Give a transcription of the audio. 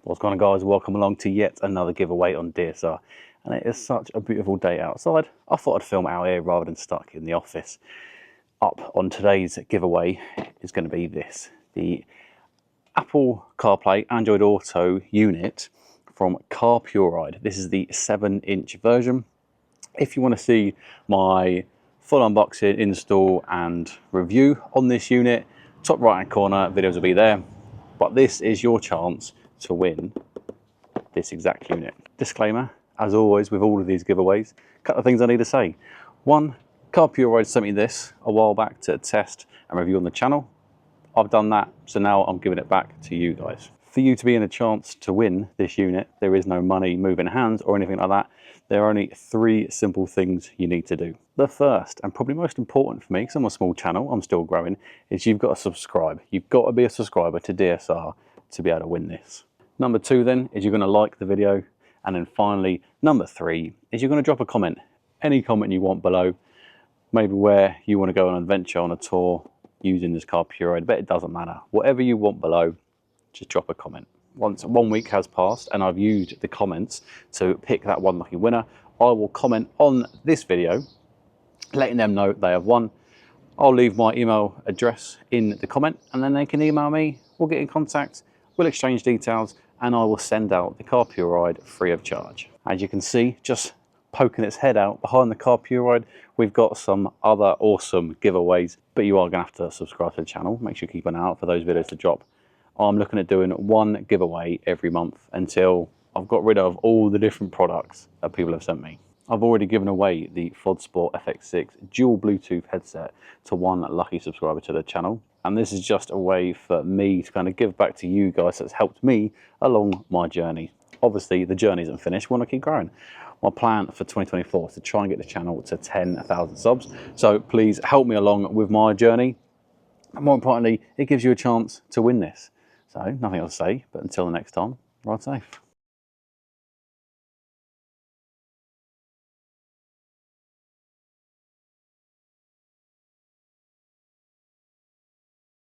What's going on, guys? Welcome along to yet another giveaway on DSR. And it is such a beautiful day outside. I thought I'd film out here rather than stuck in the office. Up on today's giveaway is going to be this, the Apple CarPlay Android Auto unit from Carpuride. This is the 7-inch version. If you want to see my full unboxing, install and review on this unit, top right hand corner, videos will be there. But this is your chance to win this exact unit. Disclaimer, as always with all of these giveaways, a couple of things I need to say. One, Carpuride sent me this a while back to test and review on the channel. I've done that, so now I'm giving it back to you guys. For you to be in a chance to win this unit, there is no money moving hands or anything like that. There are only 3 simple things you need to do. The first, and probably most important for me, because I'm a small channel, I'm still growing, is you've got to subscribe. You've got to be a subscriber to DSR to be able to win this. Number 2 then, is you're going to like the video. And then finally, number 3, is you're going to drop a comment. Any comment you want below. Maybe where you want to go on an adventure, on a tour, using this Carpuride, but it doesn't matter. Whatever you want below, just drop a comment. Once 1 week has passed and I've used the comments to pick that one lucky winner, I will comment on this video, letting them know they have won. I'll leave my email address in the comment and then they can email me, we'll get in contact, we'll exchange details, and I will send out the Carpuride free of charge. As you can see, just poking its head out behind the Carpuride, we've got some other awesome giveaways, but you are going to have to subscribe to the channel. Make sure you keep an eye out for those videos to drop. I'm looking at doing 1 giveaway every month until I've got rid of all the different products that people have sent me. I've already given away the FODsport FX6 dual Bluetooth headset to 1 lucky subscriber to the channel. And this is just a way for me to kind of give back to you guys that's helped me along my journey. Obviously, the journey isn't finished. We want to keep growing. My plan for 2024 is to try and get the channel to 10,000 subs. So please help me along with my journey. And more importantly, it gives you a chance to win this. So nothing else to say, but until the next time, ride safe.